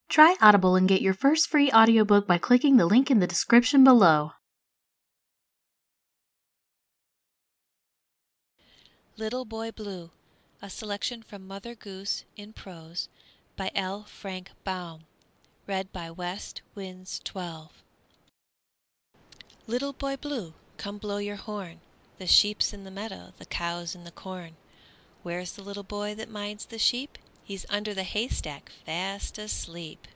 Try Audible and get your first free audiobook by clicking the link in the description below. Little Boy Blue, a selection from Mother Goose in Prose by L. Frank Baum, read by West Winds 12. Little Boy Blue, come blow your horn, the sheep's in the meadow, the cow's in the corn. Where's the little boy that minds the sheep? He's under the haystack, fast asleep.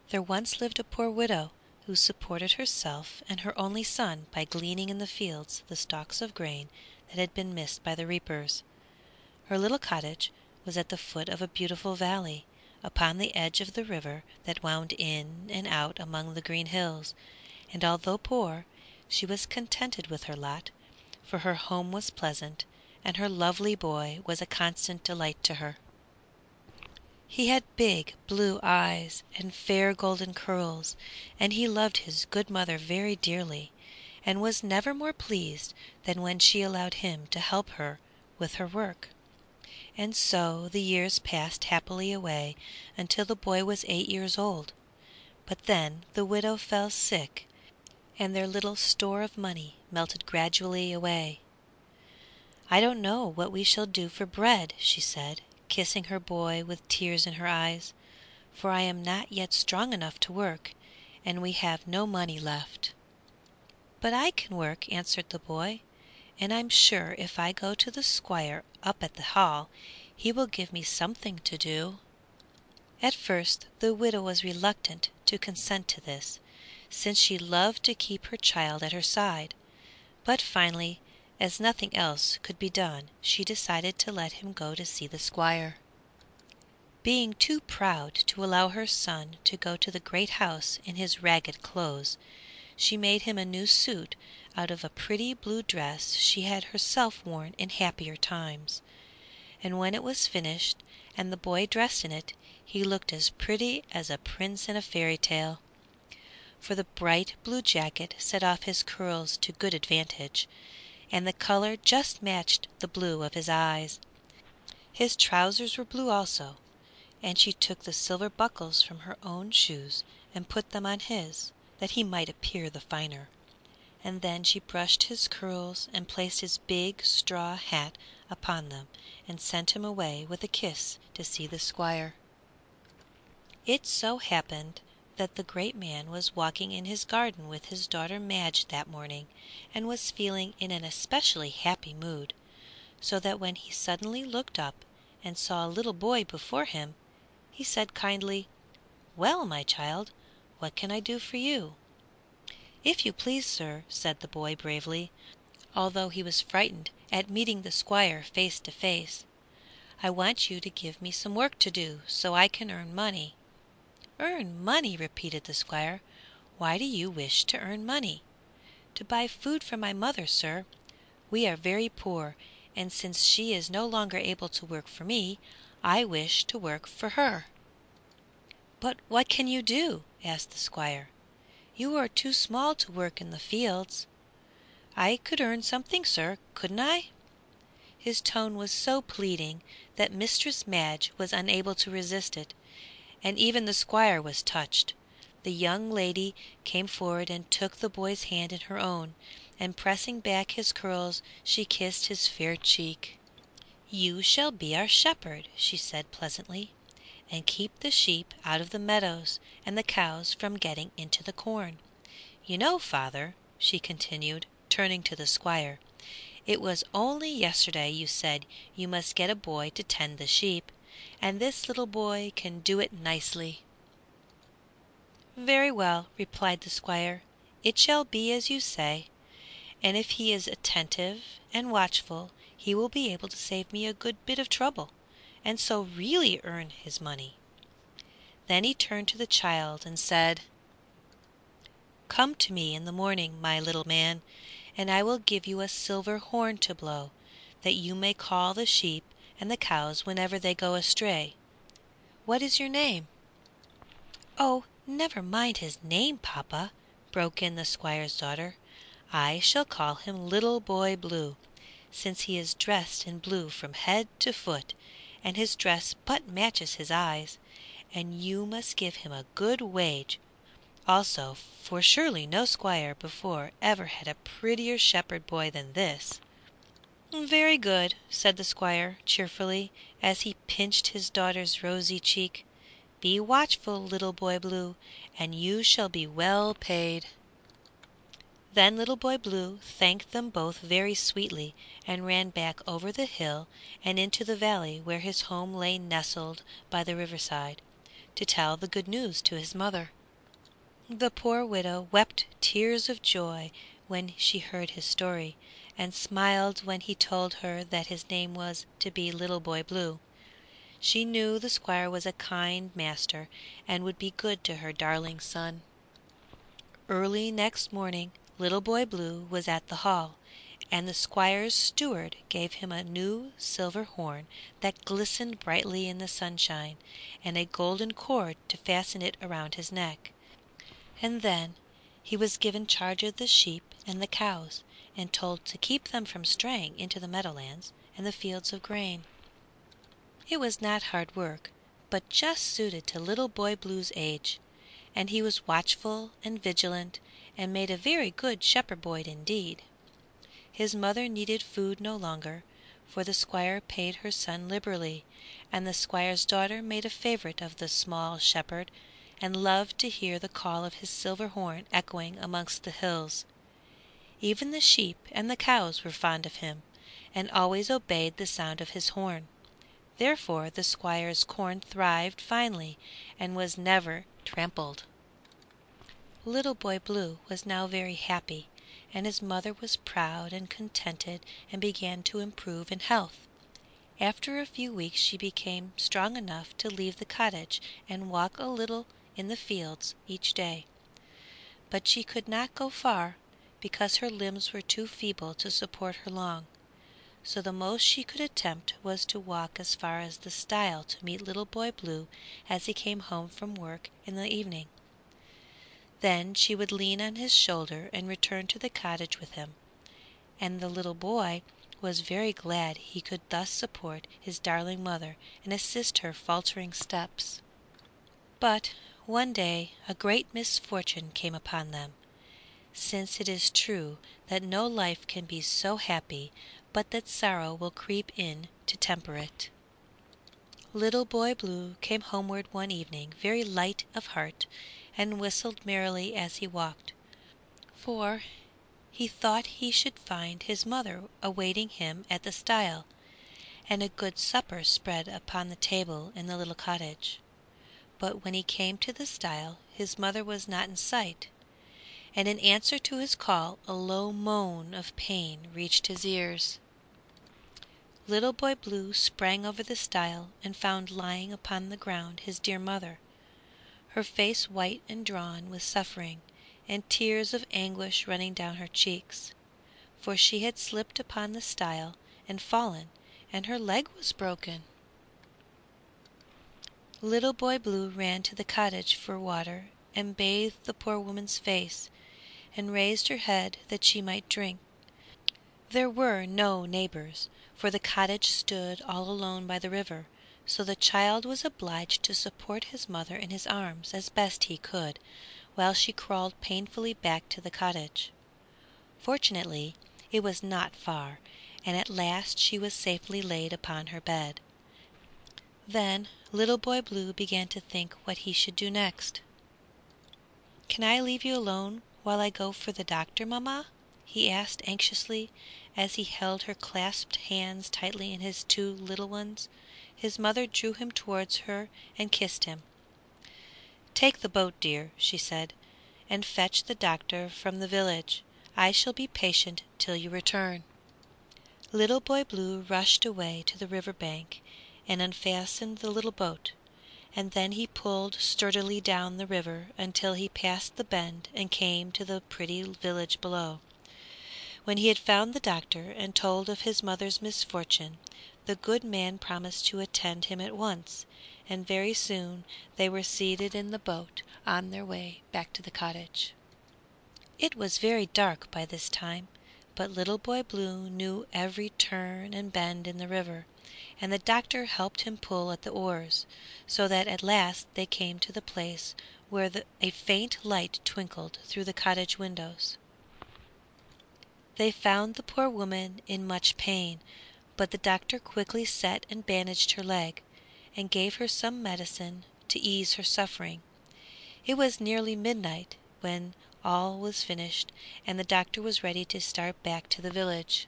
There once lived a poor widow, who supported herself and her only son by gleaning in the fields the stalks of grain that had been missed by the reapers. Her little cottage was at the foot of a beautiful valley, upon the edge of the river that wound in and out among the green hills, and although poor, she was contented with her lot, for her home was pleasant, and her lovely boy was a constant delight to her. He had big blue eyes and fair golden curls, and he loved his good mother very dearly, and was never more pleased than when she allowed him to help her with her work. And so the years passed happily away until the boy was 8 years old. But then the widow fell sick, and their little store of money melted gradually away. "I don't know what we shall do for bread," she said, kissing her boy with tears in her eyes, "for I am not yet strong enough to work, and we have no money left." "But I can work," answered the boy, "and I'm sure if I go to the Squire up at the Hall, he will give me something to do." At first the widow was reluctant to consent to this, since she loved to keep her child at her side, but finally, as nothing else could be done, she decided to let him go to see the Squire. Being too proud to allow her son to go to the great house in his ragged clothes, she made him a new suit out of a pretty blue dress she had herself worn in happier times, and when it was finished and the boy dressed in it, he looked as pretty as a prince in a fairy tale, for the bright blue jacket set off his curls to good advantage, and the color just matched the blue of his eyes. His trousers were blue also, and she took the silver buckles from her own shoes and put them on his, that he might appear the finer, and then she brushed his curls and placed his big straw hat upon them, and sent him away with a kiss to see the Squire. It so happened that the great man was walking in his garden with his daughter Madge that morning, and was feeling in an especially happy mood, so that when he suddenly looked up and saw a little boy before him, he said kindly, "Well, my child, what can I do for you?" "If you please, sir," said the boy bravely, although he was frightened at meeting the Squire face to face, "I want you to give me some work to do, so I can earn money." "Earn money!" repeated the Squire. "Why do you wish to earn money?" "To buy food for my mother, sir. We are very poor, and since she is no longer able to work for me, I wish to work for her." "But what can you do?" asked the Squire. "You are too small to work in the fields." "I could earn something, sir, couldn't I?" His tone was so pleading that Mistress Madge was unable to resist it, and even the Squire was touched. The young lady came forward and took the boy's hand in her own, and pressing back his curls she kissed his fair cheek. "You shall be our shepherd," she said pleasantly, "and keep the sheep out of the meadows and the cows from getting into the corn. You know, father," she continued, turning to the Squire, "it was only yesterday you said you must get a boy to tend the sheep, and this little boy can do it nicely." "Very well," replied the Squire, "it shall be as you say, and if he is attentive and watchful he will be able to save me a good bit of trouble, and so really earn his money." Then he turned to the child and said, "Come to me in the morning, my little man, and I will give you a silver horn to blow, that you may call the sheep and the cows whenever they go astray. What is your name?" "Oh, never mind his name, papa," broke in the Squire's daughter. "I shall call him Little Boy Blue, since he is dressed in blue from head to foot, and his dress but matches his eyes, and you must give him a good wage also, for surely no squire before ever had a prettier shepherd boy than this." "Very good," said the squire cheerfully, as he pinched his daughter's rosy cheek. "Be watchful, Little Boy Blue, and you shall be well paid." Then Little Boy Blue thanked them both very sweetly, and ran back over the hill and into the valley where his home lay nestled by the riverside, to tell the good news to his mother. The poor widow wept tears of joy when she heard his story, and smiled when he told her that his name was to be Little Boy Blue. She knew the squire was a kind master, and would be good to her darling son. Early next morning Little Boy Blue was at the hall, and the squire's steward gave him a new silver horn that glistened brightly in the sunshine, and a golden cord to fasten it around his neck. And then he was given charge of the sheep and the cows, and told to keep them from straying into the meadowlands and the fields of grain. It was not hard work, but just suited to Little Boy Blue's age, and he was watchful and vigilant, and made a very good shepherd boy indeed. His mother needed food no longer, for the squire paid her son liberally, and the squire's daughter made a favorite of the small shepherd, and loved to hear the call of his silver horn echoing amongst the hills. Even the sheep and the cows were fond of him, and always obeyed the sound of his horn. Therefore the squire's corn thrived finely, and was never trampled. Little Boy Blue was now very happy, and his mother was proud and contented, and began to improve in health. After a few weeks she became strong enough to leave the cottage and walk a little in the fields each day. But she could not go far, because her limbs were too feeble to support her long. So the most she could attempt was to walk as far as the stile to meet Little Boy Blue as he came home from work in the evening. Then she would lean on his shoulder and return to the cottage with him, and the little boy was very glad he could thus support his darling mother and assist her faltering steps. But one day a great misfortune came upon them, since it is true that no life can be so happy but that sorrow will creep in to temper it. Little Boy Blue came homeward one evening very light of heart, and whistled merrily as he walked, for he thought he should find his mother awaiting him at the stile, and a good supper spread upon the table in the little cottage. But when he came to the stile his mother was not in sight, and in answer to his call a low moan of pain reached his ears. Little Boy Blue sprang over the stile and found lying upon the ground his dear mother, her face white and drawn with suffering, and tears of anguish running down her cheeks, for she had slipped upon the stile and fallen, and her leg was broken. Little Boy Blue ran to the cottage for water and bathed the poor woman's face, and raised her head that she might drink. There were no neighbors, for the cottage stood all alone by the river, so the child was obliged to support his mother in his arms as best he could, while she crawled painfully back to the cottage. Fortunately, it was not far, and at last she was safely laid upon her bed. Then Little Boy Blue began to think what he should do next. "Can I leave you alone while I go for the doctor, mamma?" he asked anxiously, as he held her clasped hands tightly in his two little ones. His mother drew him towards her and kissed him. "Take the boat, dear," she said, "and fetch the doctor from the village. I shall be patient till you return." Little Boy Blue rushed away to the river bank and unfastened the little boat, and then he pulled sturdily down the river until he passed the bend and came to the pretty village below. When he had found the doctor and told of his mother's misfortune, the good man promised to attend him at once, and very soon they were seated in the boat on their way back to the cottage. It was very dark by this time, but Little Boy Blue knew every turn and bend in the river, and the doctor helped him pull at the oars, so that at last they came to the place where a faint light twinkled through the cottage windows. They found the poor woman in much pain, but the doctor quickly set and bandaged her leg, and gave her some medicine to ease her suffering. It was nearly midnight when all was finished, and the doctor was ready to start back to the village.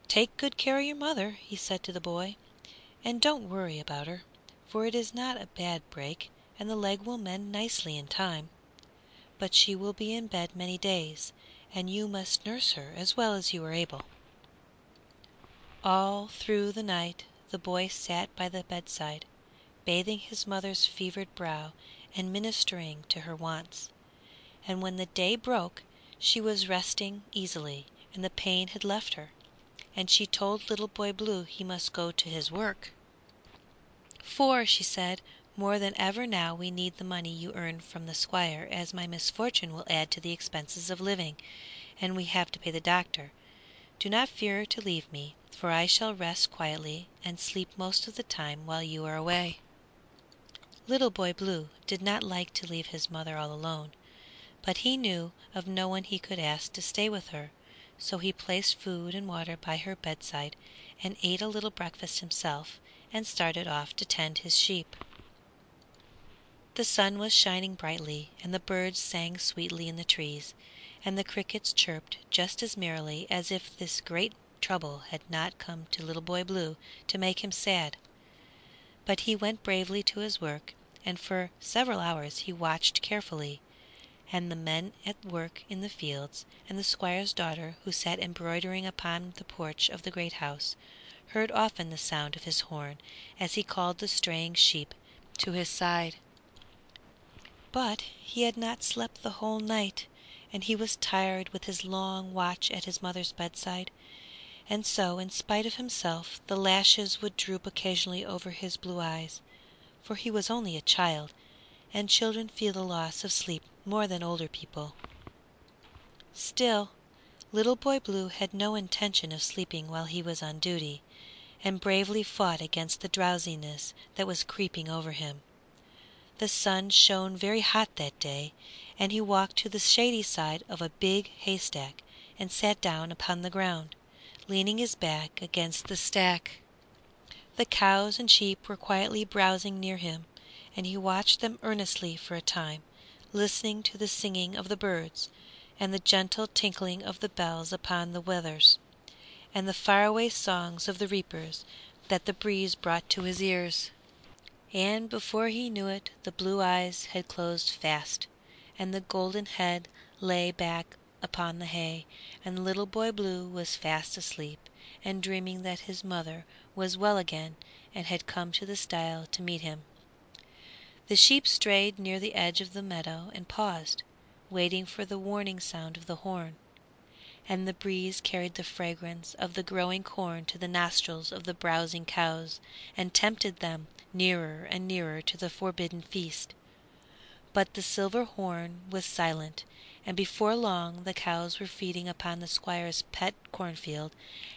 "Take good care of your mother," he said to the boy, "and don't worry about her, for it is not a bad break, and the leg will mend nicely in time. But she will be in bed many days, and you must nurse her as well as you are able." All through the night the boy sat by the bedside, bathing his mother's fevered brow and ministering to her wants. And when the day broke, she was resting easily, and the pain had left her, and she told Little Boy Blue he must go to his work. "For," she said, "more than ever now we need the money you earn from the Squire, as my misfortune will add to the expenses of living, and we have to pay the doctor. Do not fear to leave me, for I shall rest quietly and sleep most of the time while you are away." Little Boy Blue did not like to leave his mother all alone, but he knew of no one he could ask to stay with her, so he placed food and water by her bedside and ate a little breakfast himself and started off to tend his sheep. The sun was shining brightly, and the birds sang sweetly in the trees, and the crickets chirped just as merrily as if this great trouble had not come to Little Boy Blue to make him sad. But he went bravely to his work, and for several hours he watched carefully, and the men at work in the fields, and the Squire's daughter, who sat embroidering upon the porch of the great house, heard often the sound of his horn as he called the straying sheep to his side. But he had not slept the whole night, and he was tired with his long watch at his mother's bedside, and so, in spite of himself, the lashes would droop occasionally over his blue eyes, for he was only a child, and children feel the loss of sleep more than older people. Still, Little Boy Blue had no intention of sleeping while he was on duty, and bravely fought against the drowsiness that was creeping over him. The sun shone very hot that day, and he walked to the shady side of a big haystack and sat down upon the ground, leaning his back against the stack. The cows and sheep were quietly browsing near him, and he watched them earnestly for a time, listening to the singing of the birds, and the gentle tinkling of the bells upon the wethers, and the faraway songs of the reapers that the breeze brought to his ears. And before he knew it, the blue eyes had closed fast, and the golden head lay back upon the hay, and Little Boy Blue was fast asleep, and dreaming that his mother was well again and had come to the stile to meet him. The sheep strayed near the edge of the meadow and paused, waiting for the warning sound of the horn, and the breeze carried the fragrance of the growing corn to the nostrils of the browsing cows, and tempted them nearer and nearer to the forbidden feast. But the silver horn was silent, and before long the cows were feeding upon the Squire's pet cornfield,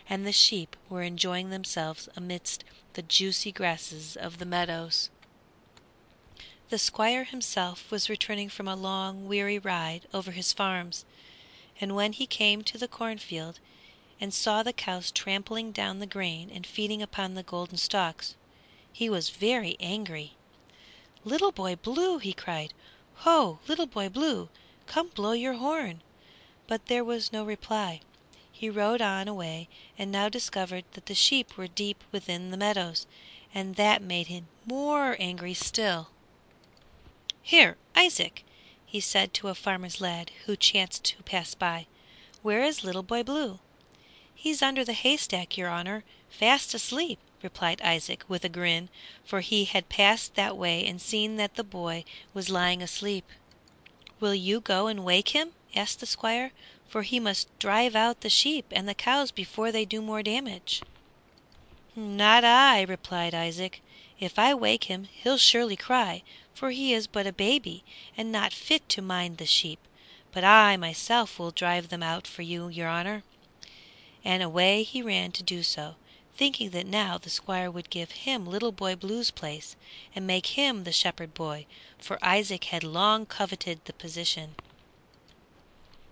and the sheep were enjoying themselves amidst the juicy grasses of the meadows. The Squire himself was returning from a long, weary ride over his farms, and when he came to the cornfield and saw the cows trampling down the grain and feeding upon the golden stalks, he was very angry. "Little Boy Blue!" he cried. "Ho, Little Boy Blue, come blow your horn!" But there was no reply. He rode on away, and now discovered that the sheep were deep within the meadows, and that made him more angry still. "Here, Isaac," he said to a farmer's lad who chanced to pass by, "where is Little Boy Blue?" "He's under the haystack, your honor, fast asleep," replied Isaac with a grin, for he had passed that way and seen that the boy was lying asleep. "Will you go and wake him?" asked the Squire, "for he must drive out the sheep and the cows before they do more damage." "Not I," replied Isaac. "If I wake him he'll surely cry, for he is but a baby and not fit to mind the sheep. But I myself will drive them out for you, your honor." And away he ran to do so, thinking that now the Squire would give him Little Boy Blue's place, and make him the shepherd boy, for Isaac had long coveted the position.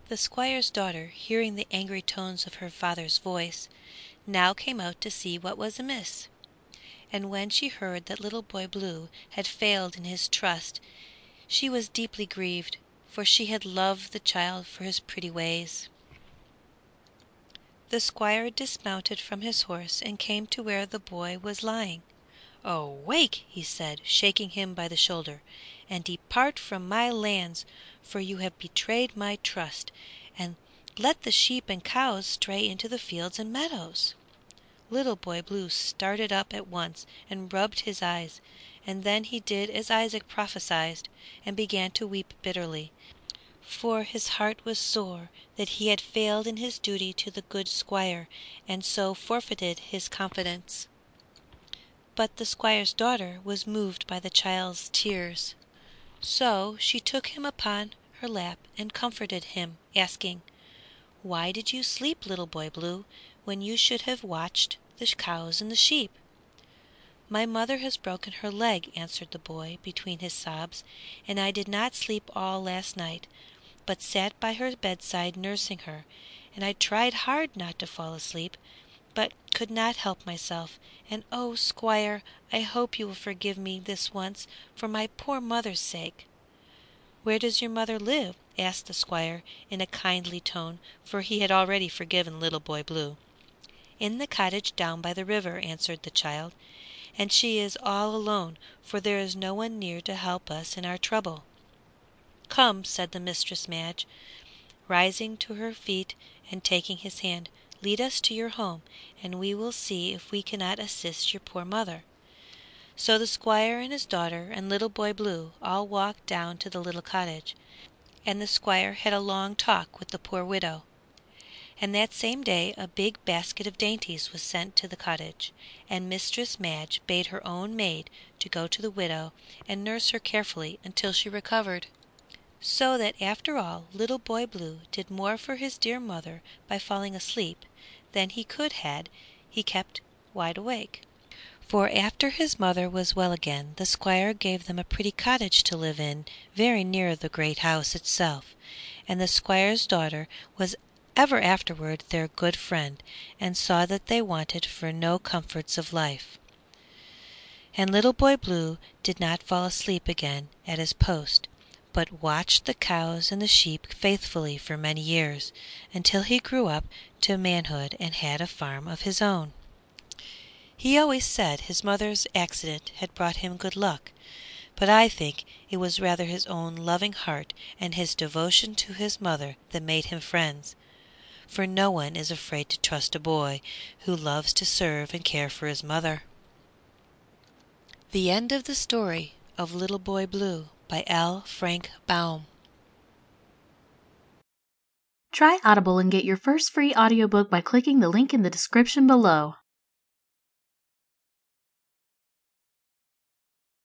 The Squire's daughter, hearing the angry tones of her father's voice, now came out to see what was amiss. And when she heard that Little Boy Blue had failed in his trust, she was deeply grieved, for she had loved the child for his pretty ways. The Squire dismounted from his horse and came to where the boy was lying. "Awake," he said, shaking him by the shoulder, "and depart from my lands, for you have betrayed my trust, and let the sheep and cows stray into the fields and meadows." Little Boy Blue started up at once and rubbed his eyes, and then he did as Isaac prophesied, and began to weep bitterly, for his heart was sore that he had failed in his duty to the good Squire, and so forfeited his confidence. But the Squire's daughter was moved by the child's tears, so she took him upon her lap and comforted him, asking, "Why did you sleep, Little Boy Blue, when you should have watched the cows and the sheep?" "My mother has broken her leg," answered the boy between his sobs, "and I did not sleep all last night, but sat by her bedside nursing her, and I tried hard not to fall asleep, but could not help myself, and oh, Squire, I hope you will forgive me this once, for my poor mother's sake." "Where does your mother live?" asked the Squire in a kindly tone, for he had already forgiven Little Boy Blue. "In the cottage down by the river," answered the child, "and she is all alone, for there is no one near to help us in our trouble." "Come," said the Mistress Madge, rising to her feet and taking his hand, "lead us to your home, and we will see if we cannot assist your poor mother." So the Squire and his daughter and Little Boy Blue all walked down to the little cottage, and the Squire had a long talk with the poor widow. And that same day a big basket of dainties was sent to the cottage, and Mistress Madge bade her own maid to go to the widow and nurse her carefully until she recovered. So that after all Little Boy Blue did more for his dear mother by falling asleep than he could had he kept wide awake. For after his mother was well again, the Squire gave them a pretty cottage to live in very near the great house itself, and the Squire's daughter was ever afterward their good friend, and saw that they wanted for no comforts of life. And Little Boy Blue did not fall asleep again at his post, but watched the cows and the sheep faithfully for many years, until he grew up to manhood and had a farm of his own. He always said his mother's accident had brought him good luck, but I think it was rather his own loving heart and his devotion to his mother that made him friends, for no one is afraid to trust a boy who loves to serve and care for his mother. The End of the Story of Little Boy Blue by L. Frank Baum. Try Audible and get your first free audiobook by clicking the link in the description below.